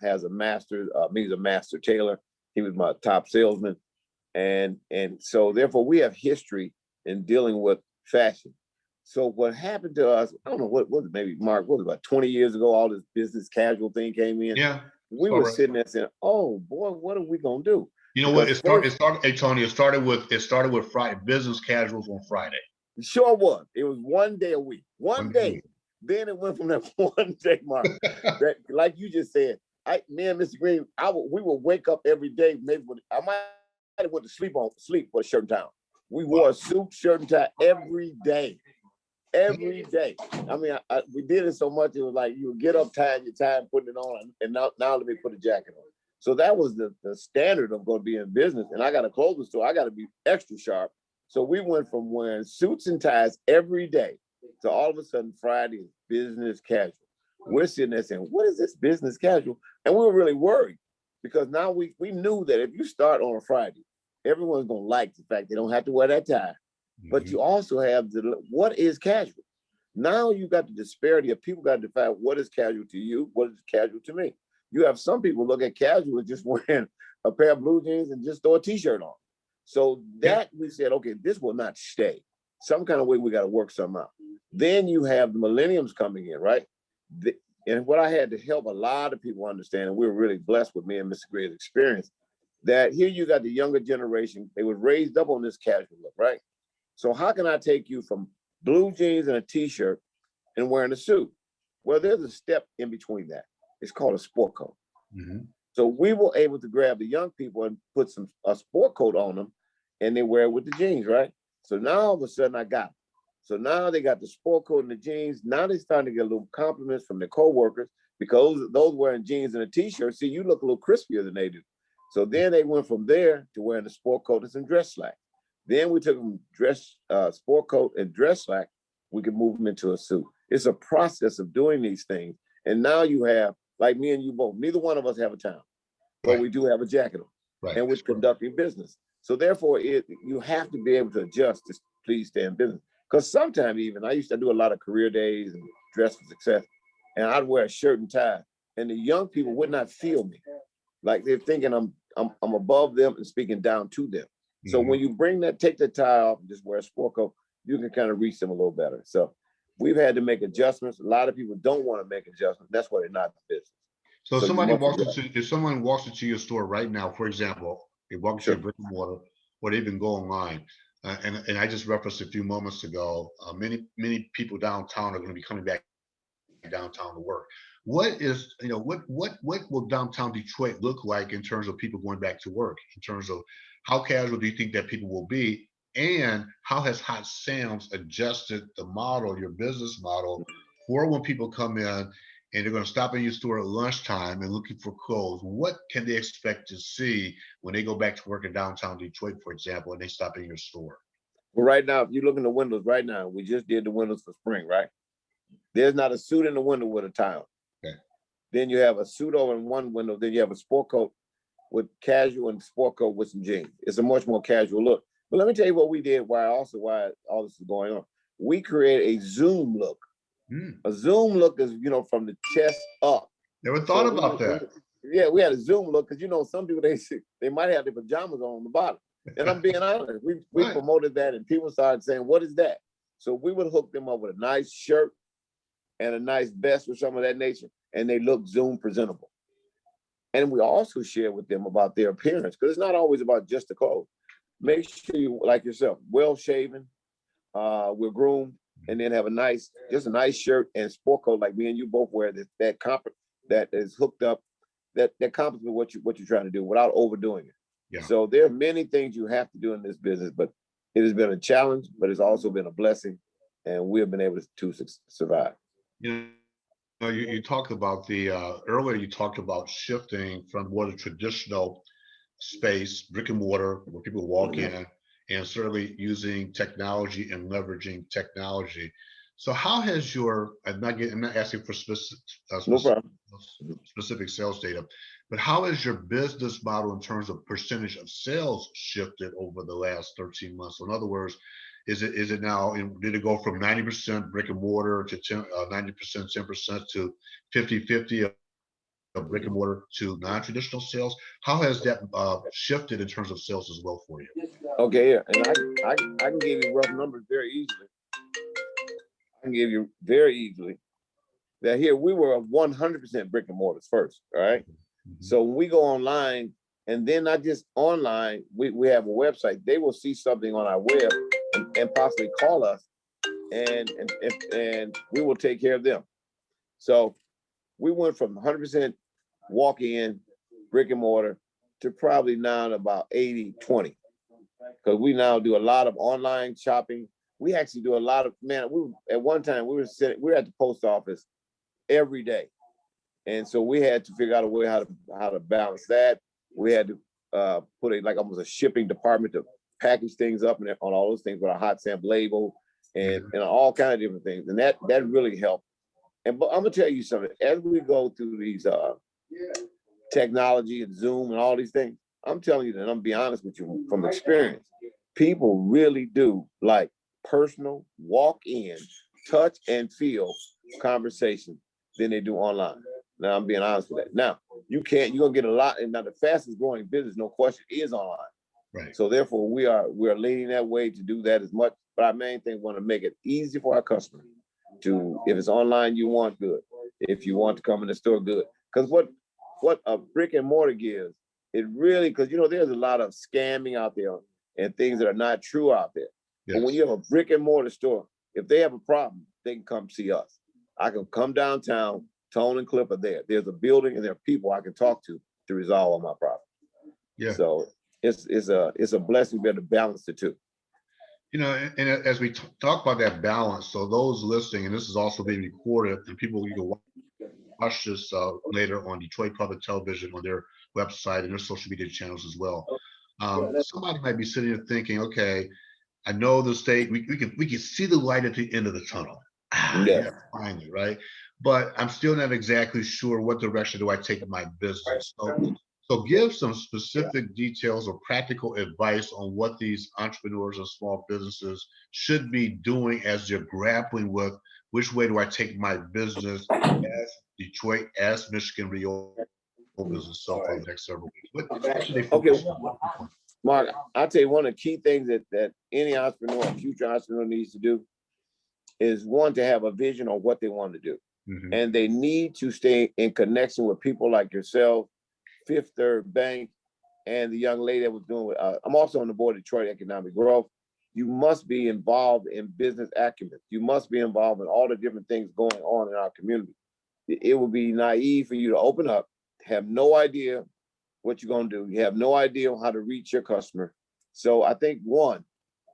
has a master. He's a master tailor. He was my top salesman, and so therefore we have history in dealing with fashion. So what happened to us, I don't know what was it, maybe Mark, what was it, about 20 years ago, all this business casual thing came in. Yeah. We were sitting there saying, oh boy, what are we gonna do? You know what? Hey Tony, it started with Friday, business casuals on Friday. It sure was. It was one day a week. One day. Then it went from that one day, Mark. That, like you just said, me and Mr. Green, we would wake up every day. Maybe I might have went to sleep for a certain time. We wore a suit, shirt, and tie every day. Every day. I mean, we did it so much, it was like you would get up, tying your tie, and putting it on, and now let me put a jacket on. So that was the standard of going to be in business. And I got a clothing store, I got to be extra sharp. So we went from wearing suits and ties every day to all of a sudden Friday is business casual. We're sitting there saying, what is this business casual? And we were really worried because now we knew that if you start on a Friday, everyone's going to like the fact they don't have to wear that tie. But you also have what is casual? Now you got the disparity of people got to define what is casual to you, what is casual to me. You have some people look at casual as just wearing a pair of blue jeans and just throw a t-shirt on. So that we said, okay, this will not stay. Some kind of way we got to work something out. Then you have the millenniums coming in, right? And what I had to help a lot of people understand, and we were really blessed with me and Mr. Gray's experience, that here you got the younger generation, they were raised up on this casual look, right? So how can I take you from blue jeans and a t-shirt and wearing a suit? Well, there's a step in between that. It's called a sport coat. So we were able to grab the young people and put a sport coat on them, and they wear it with the jeans, right? So now all of a sudden I got them. So now they got the sport coat and the jeans. Now they're starting to get a little compliments from their coworkers because those wearing jeans and a t-shirt, see, you look a little crispier than they do. So then they went from there to wearing a sport coat and some dress slack. Then we took them sport coat and dress slack. We could move them into a suit. It's a process of doing these things. And now you have, like me and you both, neither one of us have a town, but we do have a jacket on, and we're conducting business. So therefore, you have to be able to adjust to please stay in business. Because sometimes even, I used to do a lot of career days and dress for success, and I'd wear a shirt and tie, and the young people would not feel me. Like they're thinking I'm above them and speaking down to them. So when you take the tie off and just wear a sport coat, you can kind of reach them a little better. So we've had to make adjustments. A lot of people don't want to make adjustments. That's why they're not in business. So if someone walks into your store right now, for example, they walk into your brick and mortar, or they even go online, and I just referenced a few moments ago, many people downtown are going to be coming back downtown to work. What will downtown Detroit look like in terms of people going back to work? In terms of how casual do you think that people will be? And how has Hot Sam's adjusted the model, your business model, for when people come in and they're going to stop in your store at lunchtime and looking for clothes? What can they expect to see when they go back to work in downtown Detroit, for example, and they stop in your store? Well, right now, if you look in the windows right now, we just did the windows for spring, right? There's not a suit in the window with a tie on. Okay. Then you have a suit over in one window. Then you have a sport coat with casual and sport coat with some jeans. It's a much more casual look. But let me tell you what we did, why all this is going on. We created a Zoom look. A Zoom look is, from the chest up. Never thought about that. We had a Zoom look because, some people, they might have their pajamas on the bottom. And I'm being honest, we promoted that and people started saying, what is that? So we would hook them up with a nice shirt and a nice vest or some of that nature, and they look Zoom presentable. And we also share with them about their appearance, because it's not always about just the clothes. Make sure you, like yourself, well shaven, we're groomed, and then have a nice shirt and sport coat like me and you both wear that is hooked up, that complements what you're trying to do without overdoing it. Yeah. So there are many things you have to do in this business, but it has been a challenge, but it's also been a blessing, and we have been able to survive. You talked about earlier you talked about shifting from more the traditional space, brick and mortar, where people walk in, and certainly using technology and leveraging technology. So how has I'm not asking for specific sales data, but how has your business model in terms of percentage of sales shifted over the last 13 months? So in other words, is it now, did it go from 90% brick and mortar to 90%, 10% to 50-50 of brick and mortar to non-traditional sales? How has that shifted in terms of sales as well for you? Okay, and I can give you rough numbers very easily. I can give you very easily that here we were 100% brick and mortars first, all right? So when we go online, and then not just online, we have a website, they will see something on our web and possibly call us, and we will take care of them. So we went from 100% walk-in, brick and mortar, to probably now about 80-20, because we now do a lot of online shopping. We actually do a lot of, at one time we were at the post office every day. And so we had to figure out a way how to balance that. We had to put almost a shipping department to package things up and on all those things with a Hot Sam label and all kinds of different things. And that really helped. But I'm gonna tell you something, as we go through these technology and Zoom and all these things, I'm telling you that, I'm gonna be honest with you from experience, people really do like personal walk-in, touch and feel conversation than they do online. Now I'm being honest with that. Now you're gonna get a lot, and now the fastest growing business, no question, is online. Right. So therefore we are leaning that way to do that as much. But our main thing, want to make it easy for our customer to, if it's online you want, good. If you want to come in the store, good. Because what a brick and mortar gives, it really, because there's a lot of scamming out there and things that are not true out there. Yes. But when you have a brick and mortar store, if they have a problem, they can come see us. I can come downtown, Tone and Clip are there. There's a building and there are people I can talk to resolve all my problems. Yeah. So it's a blessing to be able to balance the two. And as we talk about that balance, so those listening, and this is also being recorded, and people, you can watch this later on Detroit Public Television on their website and their social media channels as well. Somebody might be sitting there thinking, okay, I know the state, we can see the light at the end of the tunnel. Yeah, finally, right? But I'm still not exactly sure what direction do I take in my business. So give some specific details or practical advice on what these entrepreneurs and small businesses should be doing as they're grappling with which way do I take my business as Detroit, as Michigan reopens itself for the next several weeks. What should they focus on? Mark, I'll tell you one of the key things that any entrepreneur, future entrepreneur needs to do is one, to have a vision on what they want to do. Mm-hmm. And they need to stay in connection with people like yourself, Fifth Third Bank, and the young lady that was doing, I'm also on the board of Detroit Economic Growth. You must be involved in business acumen. You must be involved in all the different things going on in our community. It would be naive for you to open up, have no idea what you're going to do. You have no idea how to reach your customer. So I think one,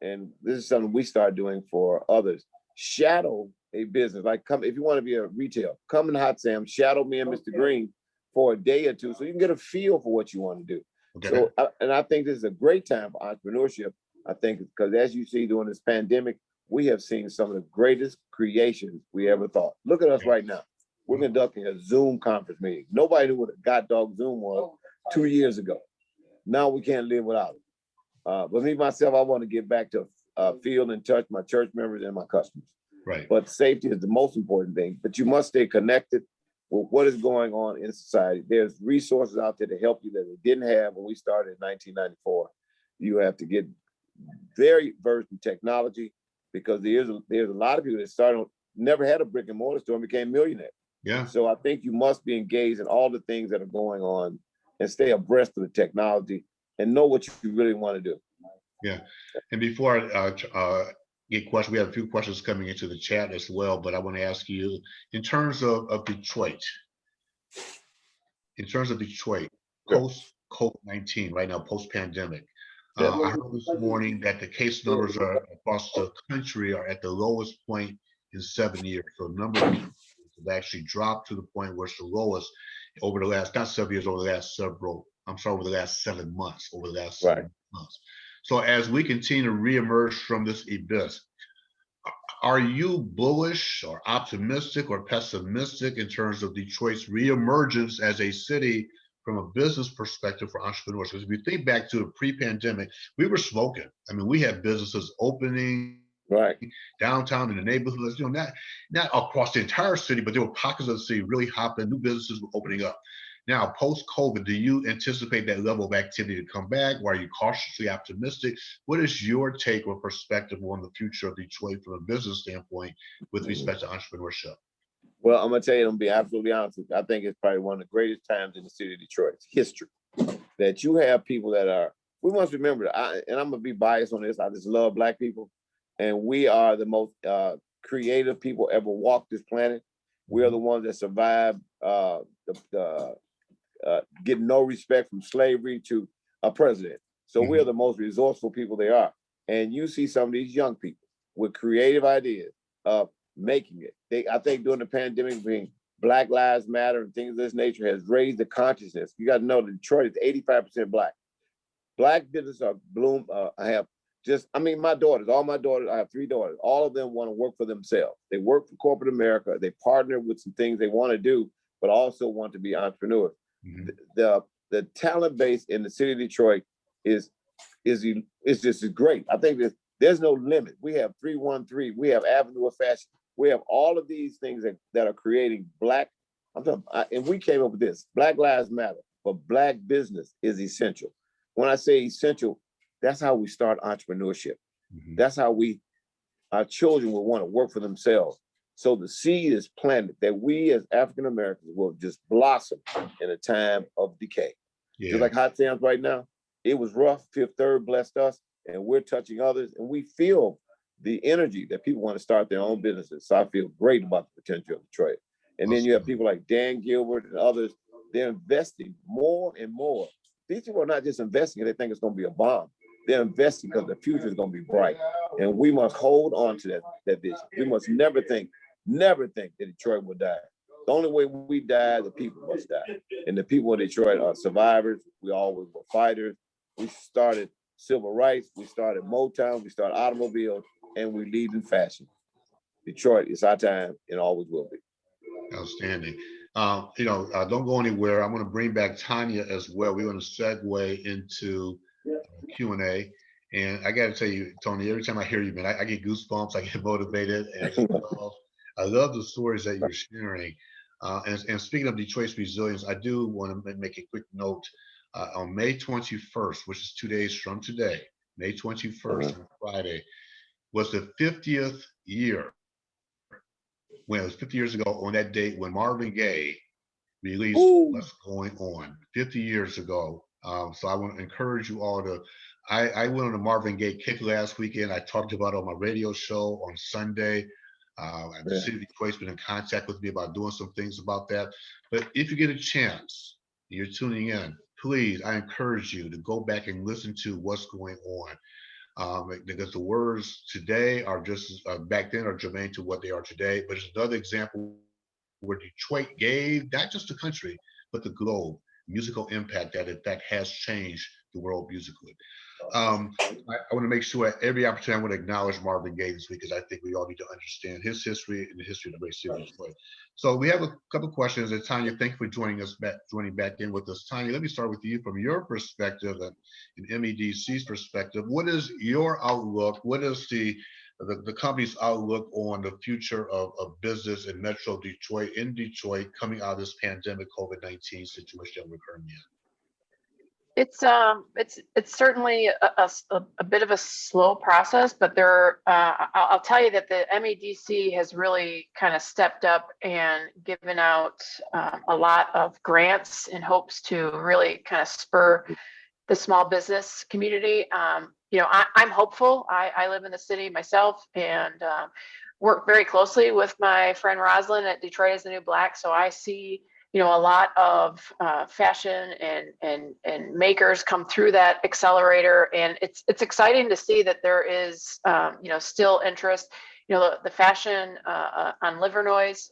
and this is something we start doing for others, shadow a business. Like, come, if you want to be a retail, come in Hot Sam, shadow me and Mr. Green for a day or two so you can get a feel for what you want to do. Okay. So, and I think this is a great time for entrepreneurship. I think because as you see during this pandemic, we have seen some of the greatest creations we ever thought. Look at us right now. We're conducting a Zoom conference meeting. Nobody knew what a god dog Zoom was 2 years ago. Now we can't live without it. But me, myself, I want to get back to feel and touch my church members and my customers. Right. But safety is the most important thing. But you must stay connected with what is going on in society. There's resources out there to help you that they didn't have when we started in 1994. You have to get very versed in technology because there's a lot of people that started, never had a brick and mortar store and became millionaires. Yeah. So I think you must be engaged in all the things that are going on and stay abreast of the technology and know what you really want to do. Yeah. And before I get questions, we have a few questions coming into the chat as well, but I want to ask you, in terms of Detroit, post-COVID-19, right now, post-pandemic, I heard this morning that the case numbers are across the country are at the lowest point in 7 years. So the number of cases have actually dropped to the point where it's the lowest over the last, not 7 years, over the last over the last 7 months, months. So as we continue to reemerge from this abyss, are you bullish or optimistic or pessimistic in terms of Detroit's reemergence as a city from a business perspective for entrepreneurs? Because if you think back to a pre-pandemic, we were smoking. I mean, we had businesses opening downtown in the neighborhoods, not across the entire city, but there were pockets of the city really hopping, new businesses were opening up. Now, post-COVID, do you anticipate that level of activity to come back? Or are you cautiously optimistic? What is your take or perspective on the future of Detroit from a business standpoint with respect to entrepreneurship? Well, I'm going to tell you, I'm going to be absolutely honest with you. I think it's probably one of the greatest times in the city of Detroit's history that you have people that are, we must remember, and I'm going to be biased on this, I just love Black people, and we are the most creative people ever walked this planet. We are the ones that survived getting no respect from slavery to a president. So we are the most resourceful people they are. And you see some of these young people with creative ideas of making it. I think during the pandemic, being Black Lives Matter and things of this nature has raised the consciousness. You got to know that Detroit is 85% Black. Black businesses are bloom. My daughters, all my daughters, I have 3 daughters. All of them want to work for themselves. They work for corporate America. They partner with some things they want to do, but also want to be entrepreneurs. The talent base in the city of Detroit is just great. I think there's no limit. We have 313. We have Avenue of Fashion. We have all of these things that are creating Black. And we came up with this. Black Lives Matter, but Black business is essential. When I say essential, that's how we start entrepreneurship. That's how our children will want to work for themselves. So the seed is planted that we as African Americans will just blossom in a time of decay. Yeah. Just like Hot Sam's right now, it was rough. Fifth Third blessed us, and we're touching others, and we feel the energy that people want to start their own businesses. So I feel great about the potential of Detroit. And then you have people like Dan Gilbert and others. They're investing more and more. These people are not just investing; they think it's going to be a bomb. They're investing because the future is going to be bright, and we must hold on to that vision. We must never think that Detroit will die. The only way we die, the people must die. And the people in Detroit are survivors. We always were fighters. We started civil rights. We started Motown. We started automobiles, and we lead in fashion. Detroit, it's our time and always will be. Outstanding. Don't go anywhere. I'm going to bring back Tanya as well. We're going to segue into Q&A. And I got to tell you, Tony, every time I hear you, man, I get goosebumps. I get motivated. And I love the stories that you're sharing. And speaking of Detroit's resilience, I do want to make a quick note. On May 21st, which is 2 days from today, May 21st, on Friday, was the 50th year. When it was 50 years ago on that date when Marvin Gaye released What's Going On, 50 years ago. So I want to encourage you all to, I went on a Marvin Gaye kick last weekend. I talked about it on my radio show on Sunday. The city of Detroit's been in contact with me about doing some things about that. But if you get a chance, you're tuning in, please, I encourage you to go back and listen to What's Going On. Because the words today are just back then are germane to what they are today. But it's another example where Detroit gave not just the country, but the globe musical impact that in fact has changed the world musically. I want to make sure at every opportunity I want to acknowledge Marvin Gaye this week, because I think we all need to understand his history and the history of the great city of Detroit. So we have a couple questions, and Tanya, thank you for joining back in with us. Tanya, let me start with you from your perspective and MEDC's perspective. What is your outlook? What is the company's outlook on the future of business in Metro Detroit, in Detroit, coming out of this pandemic COVID-19 situation that we're currently in? It's certainly a bit of a slow process, but I'll tell you that the MEDC has really kind of stepped up and given out a lot of grants in hopes to really kind of spur the small business community. I'm hopeful. I live in the city myself and work very closely with my friend Rosalind at Detroit is the New Black. So I see a lot of fashion and makers come through that accelerator, and it's exciting to see that there is still interest. The fashion on Livernois,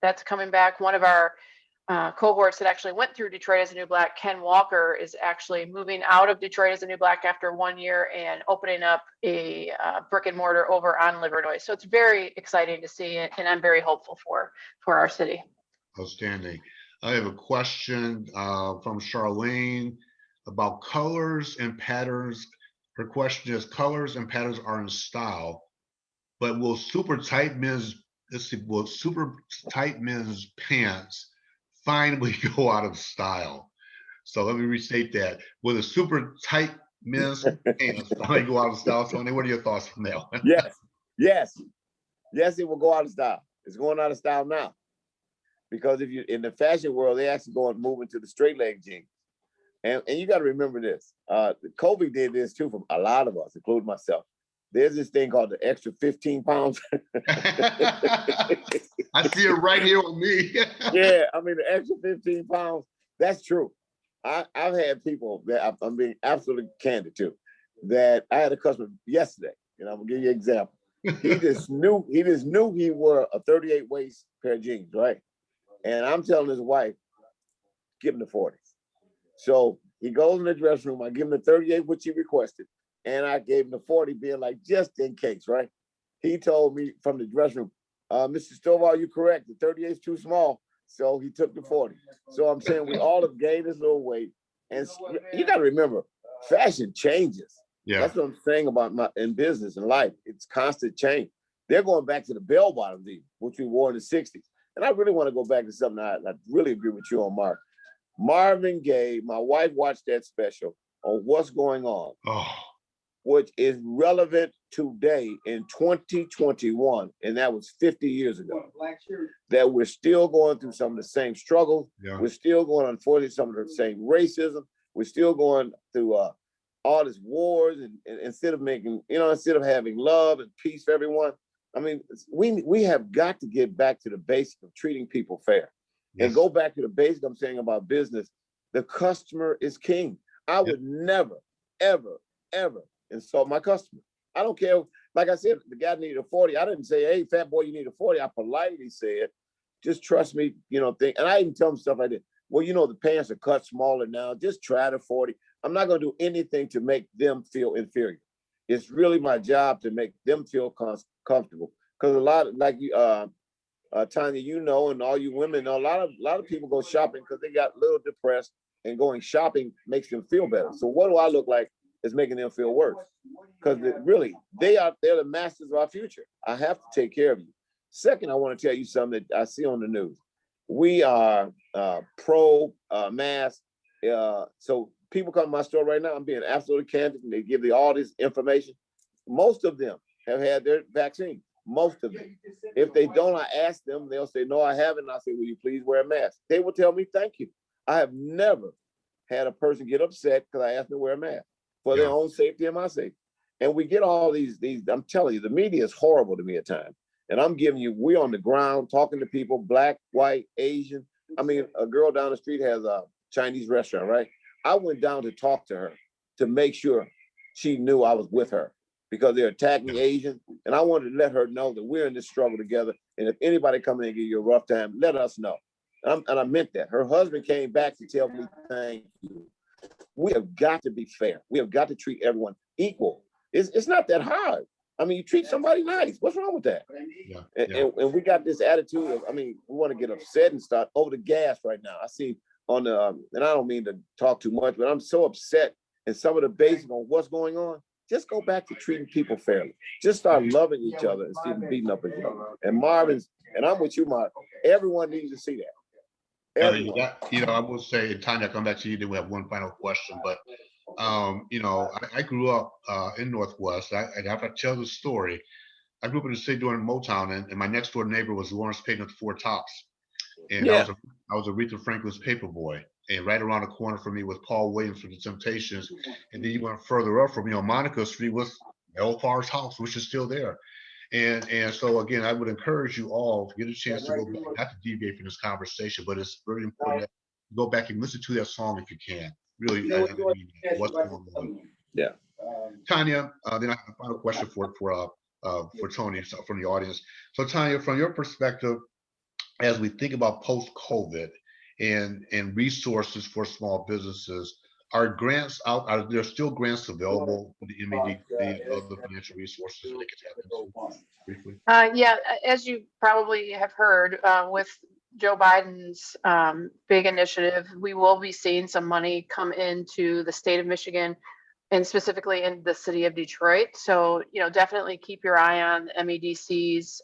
that's coming back. One of our cohorts that actually went through Detroit as a New Black, Ken Walker, is actually moving out of Detroit as a New Black after 1 year and opening up a brick and mortar over on Livernois. So it's very exciting to see, and I'm very hopeful for our city. Outstanding. I have a question from Charlene about colors and patterns. Her question is, colors and patterns are in style, but will super tight men's pants finally go out of style? So let me restate that. Will the super tight men's pants finally go out of style? Tony, what are your thoughts on that? Yes, it will go out of style. It's going out of style now. Because if you in the fashion world, they actually moving to the straight leg jeans. And you got to remember this. COVID did this too for a lot of us, including myself. There's this thing called the extra 15 pounds. I see it right here with me. Yeah, I mean, the extra 15 pounds, that's true. I've had people that I'm being absolutely candid to, that I had a customer yesterday, and I'm gonna give you an example. He just knew he wore a 38 waist pair of jeans, right? And I'm telling his wife, give him the 40s. So he goes in the dressing room. I give him the 38, which he requested. And I gave him the 40, being like, just in case, right? He told me from the dressing room, Mr. Stovall, you're correct. The 38 is too small. So he took the 40. So I'm saying we all have gained this little weight. And you got to remember, fashion changes. Yeah. That's what I'm saying about in business and life. It's constant change. They're going back to the bell bottoms, even, which we wore in the 60s. And I really want to go back to something I really agree with you on, Mark. Marvin Gaye, my wife watched that special on What's Going On, which is relevant today in 2021. And that was 50 years ago. That we're still going through some of the same struggles. Yeah. We're still going, unfortunately, some of the same racism. We're still going through all these wars. And instead of having love and peace for everyone, I mean, we have got to get back to the basic of treating people fair. Yes. And go back to the basic I'm saying about business. The customer is king. I would never, ever, ever insult my customer. I don't care. Like I said, the guy needed a 40. I didn't say, hey, fat boy, you need a 40. I politely said, just trust me, think, and I even tell them stuff like this. Well, the pants are cut smaller now. Just try the 40. I'm not going to do anything to make them feel inferior. It's really my job to make them feel comfortable. Because a lot of, like you, Tanya, and all you women know, a lot of people go shopping because they got a little depressed, and going shopping makes them feel better. So what do I look like is making them feel worse? Because really, they're the masters of our future. I have to take care of you. Second, I want to tell you something that I see on the news. We are pro-mask. So people come to my store right now, I'm being absolutely candid, and they give me all this information. Most of them have had their vaccine. Most of them. If they don't, I ask them, they'll say, no, I haven't. I say, will you please wear a mask? They will tell me, thank you. I have never had a person get upset because I asked them to wear a mask for their own safety and my safety. And we get all these, I'm telling you, the media is horrible to me at times. And I'm giving you, we're on the ground talking to people, black, white, Asian. I mean, a girl down the street has a Chinese restaurant, right? I went down to talk to her to make sure she knew I was with her, because they're attacking Asians. And I wanted to let her know that we're in this struggle together. And if anybody come in and give you a rough time, let us know. And I meant that. Her husband came back to tell me, thank you. We have got to be fair. We have got to treat everyone equal. It's not that hard. I mean, you treat somebody nice. What's wrong with that? And we got this attitude of, we want to get upset and start over the gas right now. I see on the, and I don't mean to talk too much, but I'm so upset. And some of the basics on what's going on, just go back to treating people fairly. Just start loving each other instead of beating up each other. And Marvin's, and I'm with you, Marvin, everyone needs to see that. I will say, Tanya, I'll come back to you. Then we have one final question. But I grew up in Northwest. I have to tell the story. I grew up in the city during Motown, and my next door neighbor was Lawrence Payton at the Four Tops, and I was Aretha Franklin's paper boy. And right around the corner from me was Paul Williams from the Temptations, and then you went further up from Monica Street was Mel Farr's house, which is still there. And so again, I would encourage you all to get a chance to go back, not to deviate from this conversation, but it's very important that you go back and listen to that song if you can. Really, what's going on? Yeah. Tanya, then I have a final question for Tony from the audience. So Tanya, from your perspective, as we think about post-COVID and resources for small businesses, are grants out? Are there still grants available for the MED, the other financial resources that they could tap into? Briefly. Yeah, as you probably have heard, with Joe Biden's big initiative, we will be seeing some money come into the state of Michigan, and specifically in the city of Detroit. So, definitely keep your eye on MEDC's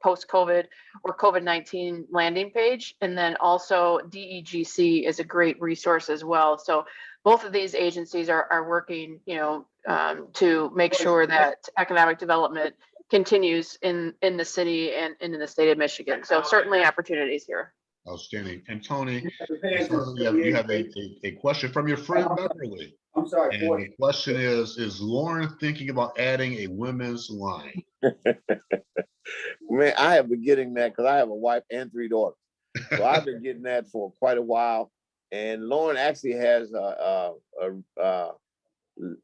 post-COVID or COVID-19 landing page. And then also DEGC is a great resource as well. So both of these agencies are working, to make sure that economic development continues in the city and in the state of Michigan. So certainly opportunities here. Outstanding. And Tony, you have a question from your friend Beverly. I'm sorry. And the question is Lauren thinking about adding a women's line? Man, I have been getting that because I have a wife and 3 daughters. So I've been getting that for quite a while. And Lauren actually has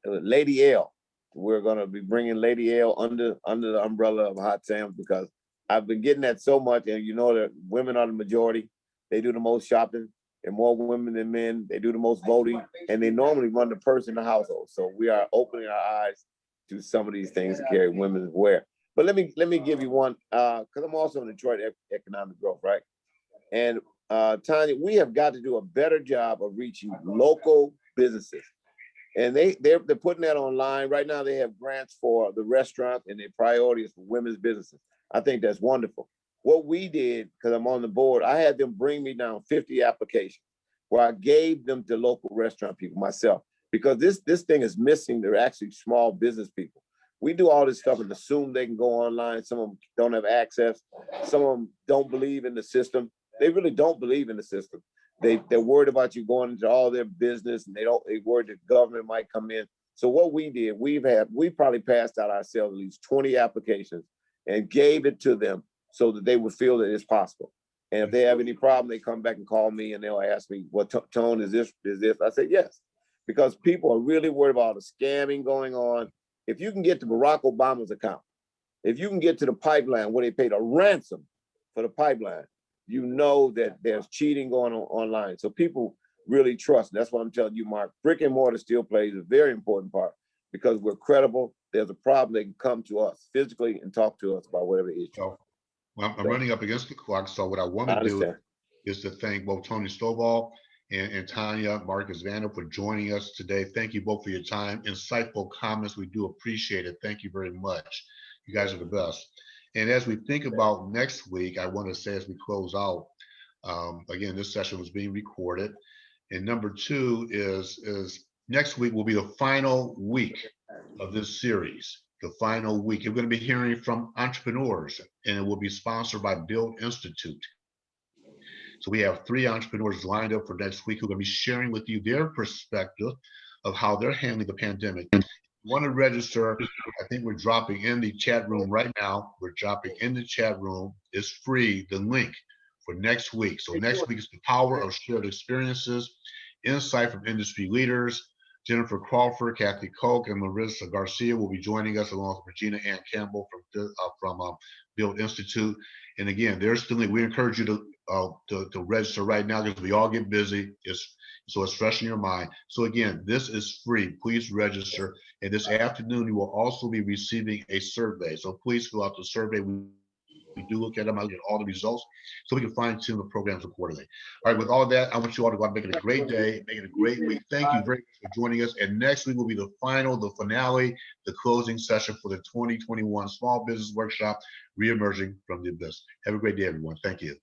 Lady L. We're going to be bringing Lady L under the umbrella of Hot Sam's, because I've been getting that so much. And that women are the majority. They do the most shopping. And more women than men. They do the most voting, and they normally run the purse in the household. So we are opening our eyes to some of these things to carry women's wear. But let me give you one, because I'm also in Detroit economic growth, right? And Tanya, we have got to do a better job of reaching local businesses. And they're putting that online right now. They have grants for the restaurant, and their priority is for women's businesses. I think that's wonderful. What we did, because I'm on the board, I had them bring me down 50 applications where I gave them to local restaurant people myself, because this thing is missing. They're actually small business people. We do all this stuff and assume they can go online. Some of them don't have access. Some of them don't believe in the system. They really don't believe in the system. They're worried about you going into all their business, and they're worried the government might come in. So what we did, we probably passed out ourselves at least 20 applications and gave it to them, so that they would feel that it's possible. And if they have any problem, they come back and call me, and they'll ask me, what tone is this? I say, yes, because people are really worried about the scamming going on. If you can get to Barack Obama's account, if you can get to the pipeline where they paid a ransom for the pipeline, you know that there's cheating going on online. So people really trust. That's why I'm telling you, Mark, brick and mortar still plays a very important part because we're credible. There's a problem, they can come to us physically and talk to us about whatever issue. So, well, I'm running up against the clock. So what I want to do is to thank both Tony Stovall and Tanya Marcus Vanna for joining us today. Thank you both for your time, insightful comments. We do appreciate it. Thank you very much. You guys are the best. And as we think about next week, I want to say as we close out, again, this session was being recorded. And number two is next week will be the final week of this series, the final week. You're going to be hearing from entrepreneurs, and it will be sponsored by Build Institute. So we have 3 entrepreneurs lined up for next week who are going to be sharing with you their perspective of how they're handling the pandemic. If you want to register, I think we're dropping in the chat room right now. We're dropping in the chat room. It's free, the link for next week. So next week is the power of shared experiences, insight from industry leaders. Jennifer Crawford, Kathy Koch, and Marissa Garcia will be joining us along with Regina Ann Campbell from Build Institute. And again, there's still, we encourage you to register right now because we all get busy. So it's fresh in your mind. So again, this is free. Please register. And this afternoon, you will also be receiving a survey. So please fill out the survey. We do look at them, I'll get all the results so we can fine tune the programs accordingly. All right, with all of that, I want you all to go out and make it a great day, make it a great week. Thank you very much for joining us. And next week will be the finale, the closing session for the 2021 Small Business Workshop, Reemerging from the Abyss. Have a great day, everyone. Thank you.